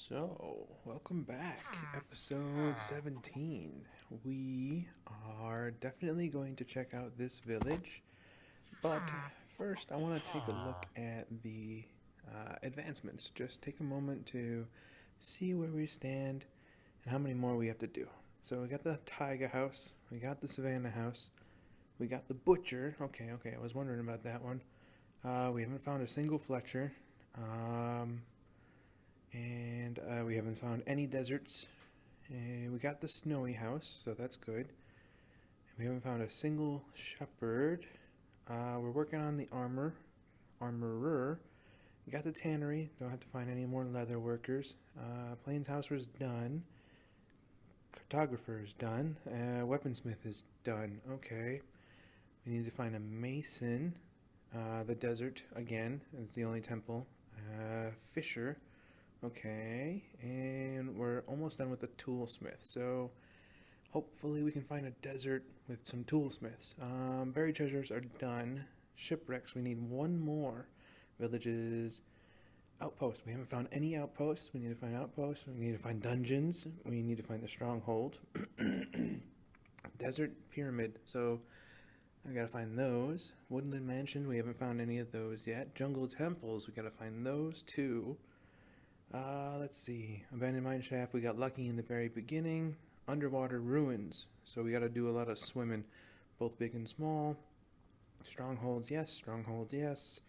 So, welcome back. Episode 17. We are definitely going to check out this village, but first I want to take a look at the advancements. Just take a moment to see where we stand and how many more we have to do. So, we got the Taiga house, we got the Savannah house, we got the Butcher. Okay, I was wondering about that one. We haven't found a single Fletcher. And we haven't found any deserts. We got the snowy house, so that's good. We haven't found a single shepherd. We're working on the armorer. We got the tannery. Don't have to find any more leather workers. Plains house was done. Cartographer is done. Weaponsmith is done. Okay. We need to find a mason. The desert again. It's the only temple. Fisher. Okay, and we're almost done with the toolsmith, so hopefully we can find a desert with some toolsmiths. Buried treasures are done. Shipwrecks, we need one more. Villages, outposts, we haven't found any outposts. We need to find outposts. We need to find dungeons. We need to find the stronghold. Desert pyramid, so I gotta find those. Woodland mansion, we haven't found any of those yet. Jungle temples, we gotta find those too. Let's see. Abandoned mine shaft. We got lucky in the very beginning. Underwater ruins. So we got to do a lot of swimming, both big and small. Strongholds, yes. Strongholds, yes.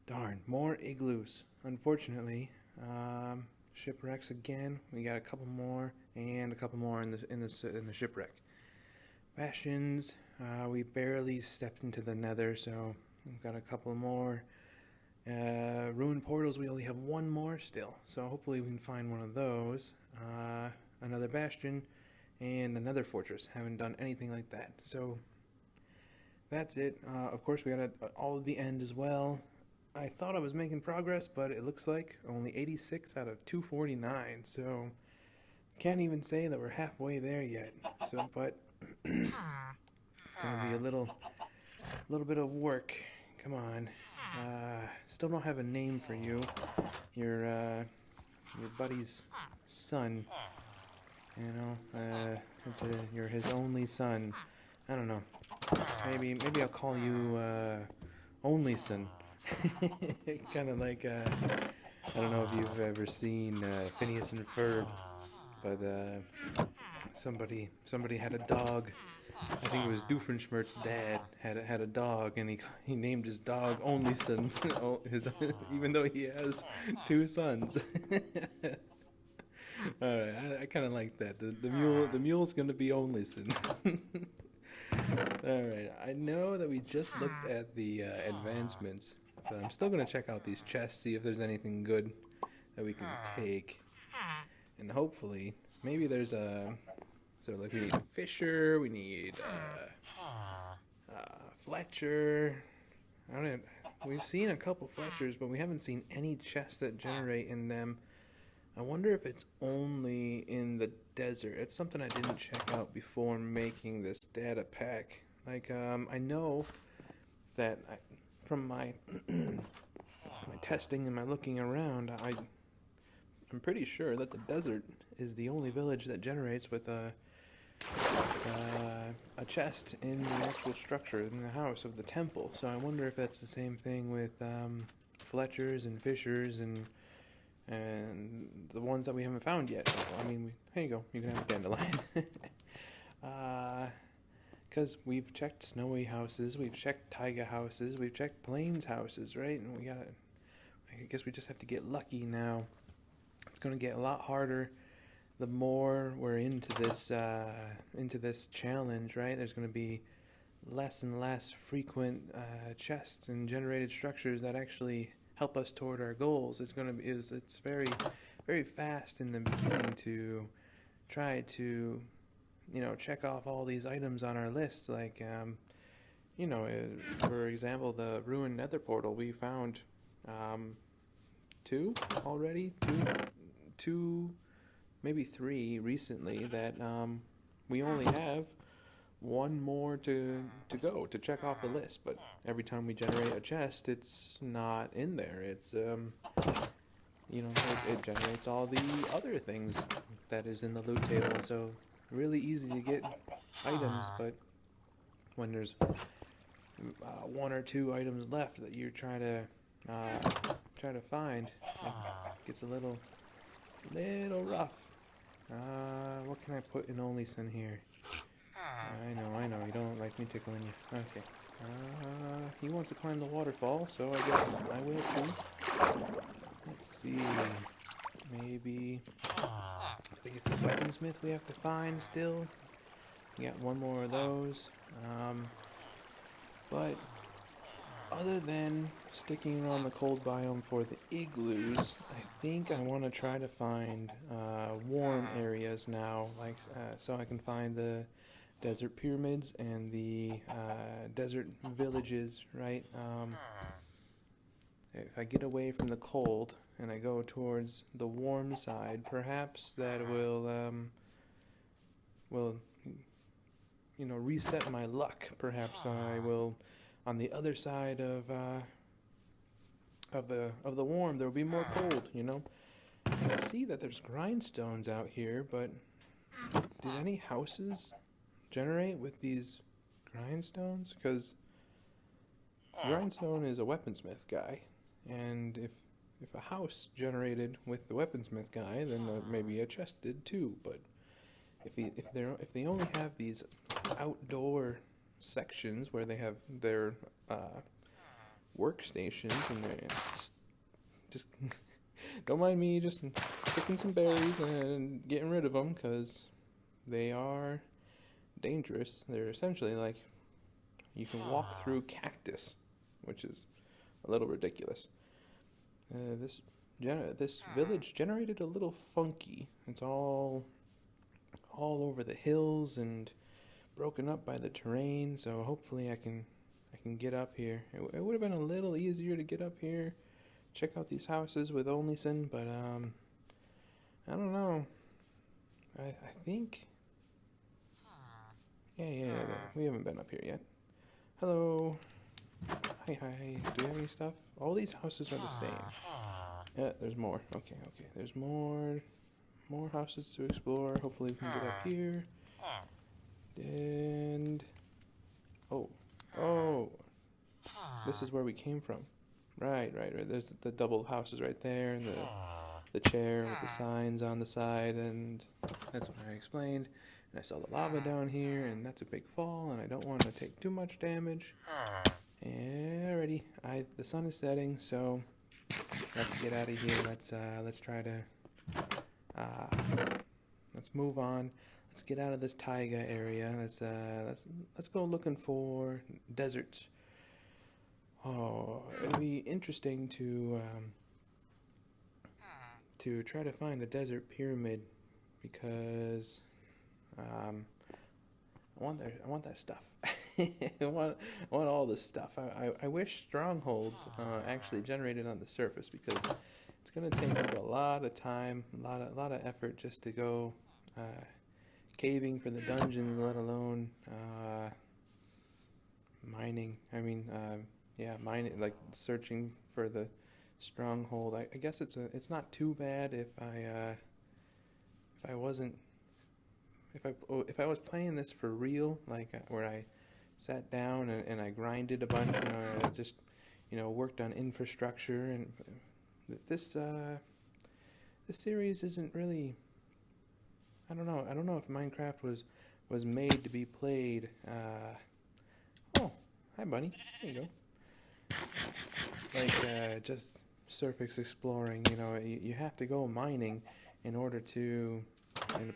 Darn, more igloos. Unfortunately, shipwrecks again. We got a couple more, and a couple more in the shipwreck. Bastions. We barely stepped into the Nether, so we've got a couple more. Ruined portals, we only have one more still, so hopefully we can find one of those. Another bastion, and another fortress. Haven't done anything like that, so that's it. Of course, we got all of the end as well. I thought I was making progress, but it looks like only 86 out of 249, so can't even say that we're halfway there yet. So, but it's gonna be a little bit of work. Come on. Still don't have a name for you. Your buddy's son. You know, you're his only son. I don't know. Maybe I'll call you Only Son. Kind of like I don't know if you've ever seen Phineas and Ferb, but somebody had a dog. I think it was Doofenshmirtz's dad had a dog, and he named his dog Only Son, even though he has two sons. All right, I kind of like that. The mule's gonna be Only Son. All right, I know that we just looked at the advancements, but I'm still gonna check out these chests, see if there's anything good that we can take, and hopefully maybe there's a. So, like, we need Fisher, we need Fletcher. We've seen a couple Fletchers, but we haven't seen any chests that generate in them. I wonder if it's only in the desert. It's something I didn't check out before making this data pack. Like, I know that from my my testing and my looking around, I'm pretty sure that the desert is the only village that generates with a chest in the actual structure in the house of the temple. So I wonder if that's the same thing with Fletchers and Fishers and the ones that we haven't found yet. I mean, here you go. You can have a dandelion. Because we've checked snowy houses, we've checked taiga houses, we've checked plains houses, right? And I guess we just have to get lucky now. It's going to get a lot harder the more we're into this challenge, right? There's going to be less and less frequent chests and generated structures that actually help us toward our goals. It's very, very fast in the beginning to try to, check off all these items on our list. Like, for example, the ruined nether portal, we found two already, two. Maybe three recently that we only have one more to go to check off the list, but every time we generate a chest, it's not in there. It's it generates all the other things that is in the loot table. So really easy to get items, but when there's one or two items left that you're trying to find, it gets a little rough. What can I put in Olison here? I know, you don't like me tickling you. Okay. He wants to climb the waterfall, so I guess I will too. Let's see. Maybe. I think it's a weaponsmith we have to find still. We got one more of those. But other than sticking around the cold biome for the igloos, I think I want to try to find warm areas now, like so I can find the desert pyramids and the desert villages, right? If I get away from the cold and I go towards the warm side, perhaps that will reset my luck. Perhaps I will, on the other side of the warm, there will be more cold. And I see that there's grindstones out here, but did any houses generate with these grindstones? Because grindstone is a weaponsmith guy, and if a house generated with the weaponsmith guy, then maybe a chest did too. But if they only have these outdoor sections where they have their workstations and they're just don't mind me just picking some berries and getting rid of them, because they are dangerous. They're essentially like you can walk through cactus, which is a little ridiculous. This village generated a little funky. It's all over the hills and broken up by the terrain, so hopefully I can get up here. It would have been a little easier to get up here, check out these houses with Onlyson, but I don't know. I think yeah, we haven't been up here yet. Hello. Hi. Do you have any stuff? All these houses are the same. Yeah, there's more. Okay. There's more houses to explore. Hopefully we can get up here. And oh, this is where we came from. Right. There's the double houses right there, and the chair with the signs on the side, and that's what I explained. And I saw the lava down here, and that's a big fall, and I don't want to take too much damage. Alrighty, the sun is setting, so let's get out of here. Let's try to let's move on. Let's get out of this taiga area. Let's go looking for deserts. Oh, it'll be interesting to try to find a desert pyramid, because I want that stuff. I want all this stuff. I wish strongholds actually generated on the surface, because it's gonna take up a lot of time, a lot of effort just to go caving for the dungeons, let alone mining. Mining, like searching for the stronghold. I guess it's not too bad if I was playing this for real, like where I sat down and I grinded a bunch, and I just worked on infrastructure. And this series isn't really. I don't know if Minecraft was made to be played. Oh, hi, bunny. There you go. Like just surface exploring. You have to go mining in order to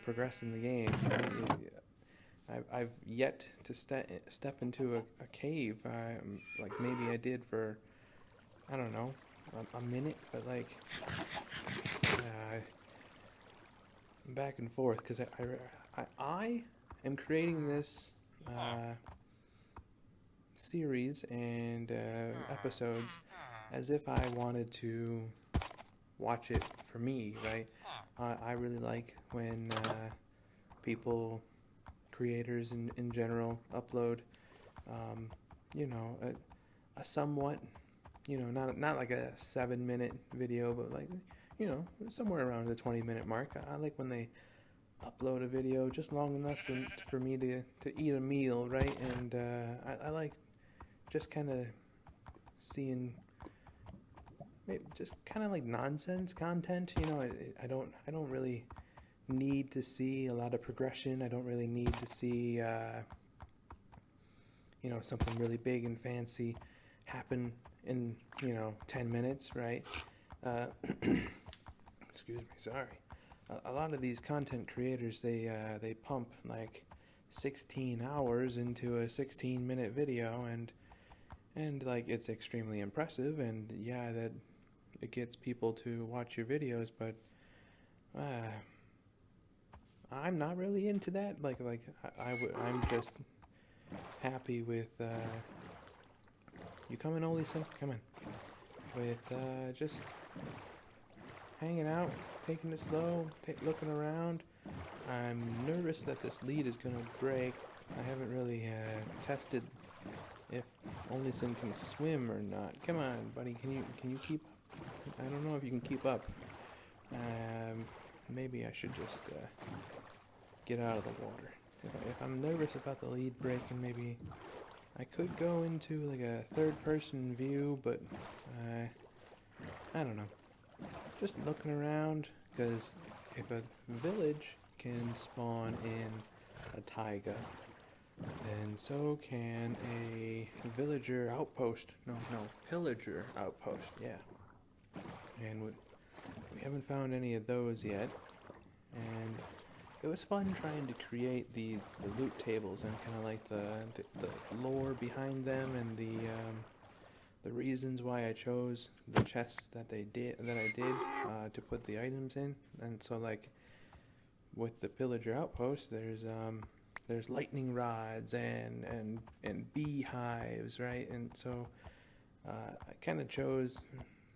progress in the game. I've yet to step into a cave. Like maybe I did for, I don't know, a minute, but like back and forth, because I am creating this series and episodes as if I wanted to watch it for me, right? I really like when people, creators in general, upload a somewhat, not like a 7-minute video, but like somewhere around the 20-minute mark. I like when they upload a video just long enough for me to eat a meal, right? And I like just kind of seeing maybe just kind of like nonsense content. I don't really need to see a lot of progression. I don't really need to see something really big and fancy happen in 10 minutes, right? Excuse me, sorry. A lot of these content creators, they pump like 16 hours into a 16-minute video, and like it's extremely impressive, and yeah, that it gets people to watch your videos, but I'm not really into that. I'm just happy with you coming, only son, come in, with just hanging out, taking it slow, looking around. I'm nervous that this lead is gonna break. I haven't really tested if Onlyson can swim or not. Come on, buddy, can you keep up? I don't know if you can keep up. Maybe I should just get out of the water. If I'm nervous about the lead breaking, maybe I could go into like a third-person view, but I don't know. Just looking around, because if a village can spawn in a taiga, then so can a villager outpost. No, pillager outpost, yeah. And we haven't found any of those yet. And it was fun trying to create the loot tables and kind of like the lore behind them, and the reasons why I chose the chests that I did to put the items in. And so like with the pillager outpost, there's lightning rods and beehives, right? And so I kind of chose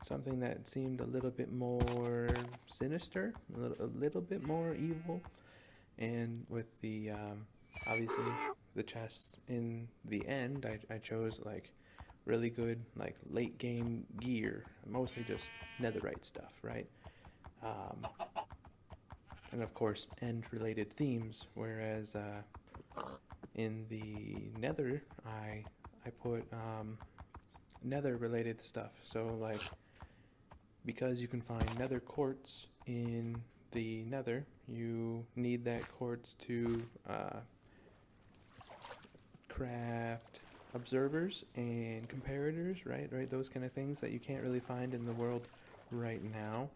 something that seemed a little bit more sinister, a little bit more evil. And with the obviously the chests in the end, I chose like really good like late game gear, mostly just netherite stuff, right? And of course end related themes, whereas in the nether I put nether related stuff. So like, because you can find nether quartz in the nether, you need that quartz to craft observers and comparators, right? Those kind of things that you can't really find in the world right now.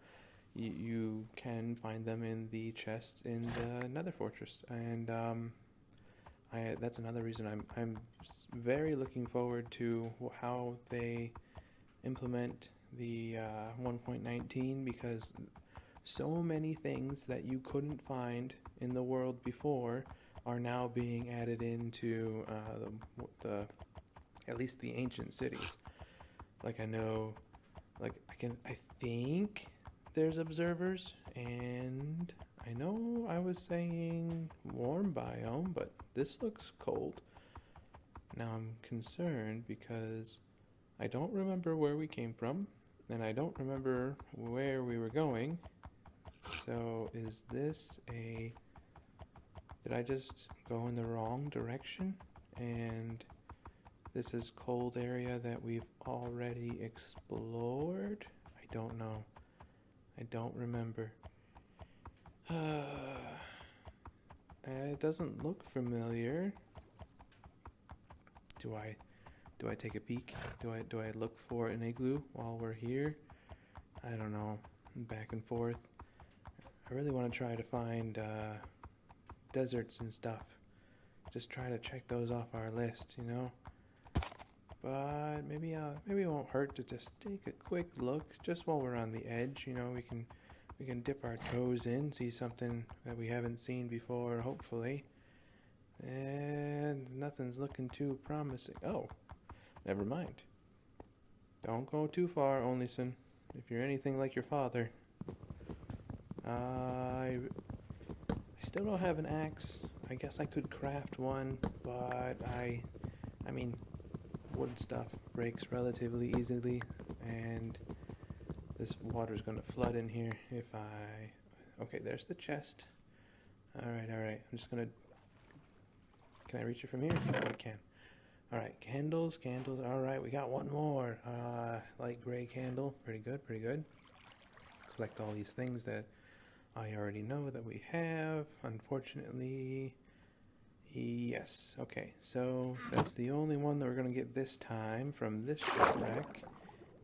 You can find them in the chests in the nether fortress, and that's another reason I'm very looking forward to how they implement the 1.19, because so many things that you couldn't find in the world before are now being added into the at least the ancient cities. Like I know, like I think there's observers, and I know I was saying warm biome, but this looks cold. Now I'm concerned because I don't remember where we came from, and I don't remember where we were going. So is this did I just go in the wrong direction? And this is cold area that we've already explored? I don't know. I don't remember. It doesn't look familiar. Do I take a peek? Do I look for an igloo while we're here? I don't know. Back and forth. I really want to try to find deserts and stuff. Just try to check those off our list, But maybe it won't hurt to just take a quick look just while we're on the edge. We can dip our toes in, see something that we haven't seen before, hopefully. And nothing's looking too promising. Oh, never mind. Don't go too far, Onlyson. If you're anything like your father. I still don't have an axe. I guess I could craft one, but I mean, wood stuff breaks relatively easily, and This water's going to flood in here if I... Okay, there's the chest. Alright. I'm just going to... Can I reach it from here? Oh, I can. Alright, candles. Alright, we got one more. Light gray candle. Pretty good. Collect all these things that I already know that we have. Unfortunately... Yes. Okay, so that's the only one that we're going to get this time from this shipwreck.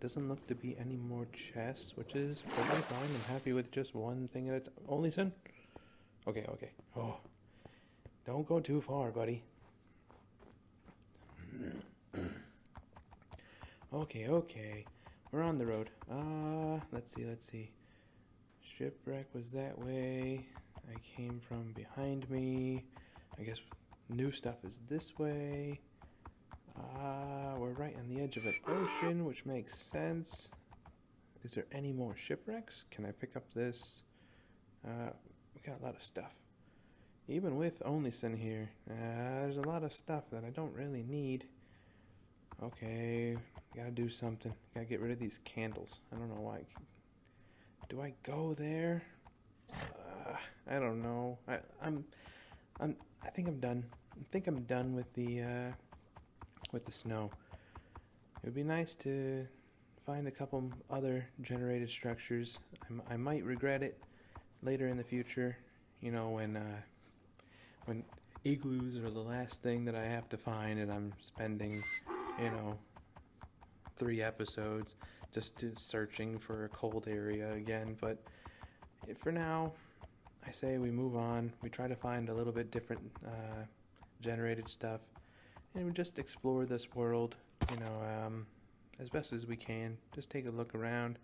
Doesn't look to be any more chests, which is perfectly fine. I'm happy with just one thing at a time. Only son? Okay. Oh, don't go too far, buddy. Okay. We're on the road. Let's see. Shipwreck was that way. I came from behind me. I guess new stuff is this way. We're right on the edge of an ocean, which makes sense. Is there any more shipwrecks? Can I pick up this? We got a lot of stuff. Even with Onlyson here, there's a lot of stuff that I don't really need. Okay, gotta do something. Gotta get rid of these candles. I don't know why. Do I go there? I don't know. I think I'm done. I think I'm done with the snow. It would be nice to find a couple other generated structures. I might regret it later in the future. You know, when igloos are the last thing that I have to find, and I'm spending, 3 episodes just searching for a cold area again. But for now, I say we move on. We try to find a little bit different generated stuff, and we just explore this world, as best as we can. Just take a look around.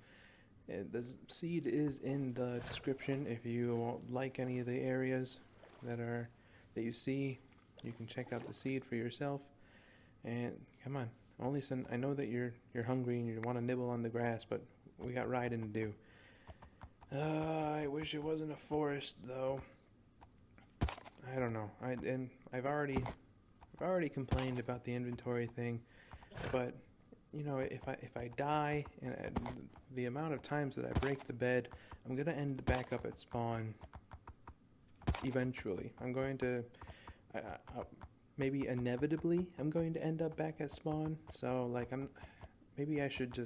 The seed is in the description. If you like any of the areas that you see, you can check out the seed for yourself. And come on, Onlyson, I know that you're hungry and you want to nibble on the grass, but we got riding to do. I wish it wasn't a forest, though. I don't know. I've already complained about the inventory thing, but if I die, and the amount of times that I break the bed, I'm gonna end back up at spawn. Eventually, I'm going to, maybe inevitably, I'm going to end up back at spawn. So maybe I should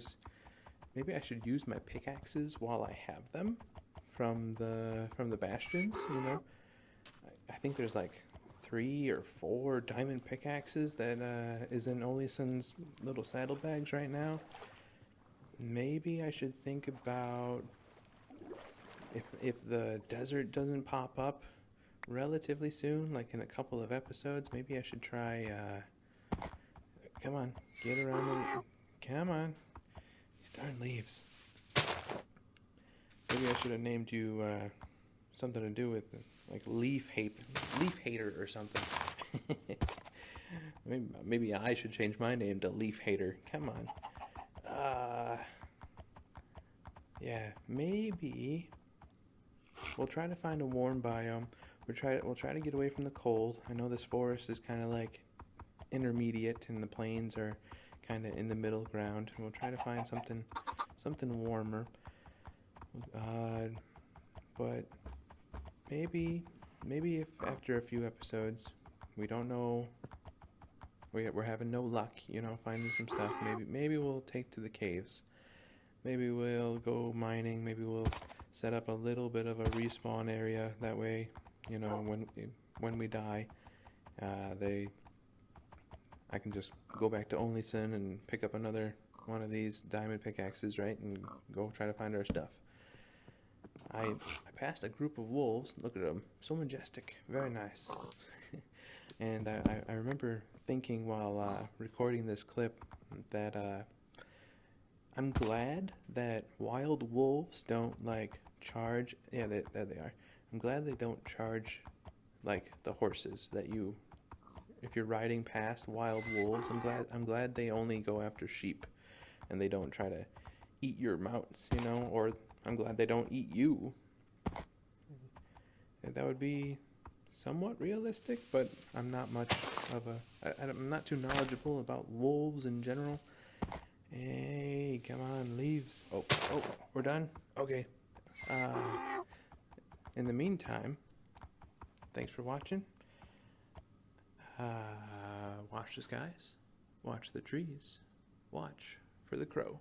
use my pickaxes while I have them from the bastions. I think there's like 3 or 4 diamond pickaxes that is in Olyson's little saddlebags right now. Maybe I should think about if the desert doesn't pop up relatively soon, like in a couple of episodes, maybe I should try. Come on, get around. Come on, these darn leaves. Maybe I should have named you something to do with like leaf hater or something. Maybe I should change my name to Leaf Hater. Come on. Yeah, maybe we'll try to find a warm biome. We'll try to get away from the cold. I know this forest is kind of like intermediate, and the plains are kind of in the middle ground. We'll try to find something warmer. But maybe if after a few episodes we don't know, we're having no luck, finding some stuff, maybe we'll take to the caves. Maybe we'll go mining. Maybe we'll set up a little bit of a respawn area. That way, when we die, I can just go back to Onlyson and pick up another one of these diamond pickaxes, right, and go try to find our stuff. I passed a group of wolves. Look at them. So majestic. Very nice. And I remember thinking while recording this clip that I'm glad that wild wolves don't, charge. Yeah, there they are. I'm glad they don't charge, the horses that if you're riding past wild wolves. I'm glad they only go after sheep, and they don't try to eat your mounts, or I'm glad they don't eat you. That would be somewhat realistic, but I'm not much of I'm not too knowledgeable about wolves in general, Hey, come on, leaves. Oh, we're done? Okay. In the meantime, thanks for watching. Watch the skies, watch the trees, watch for the crow.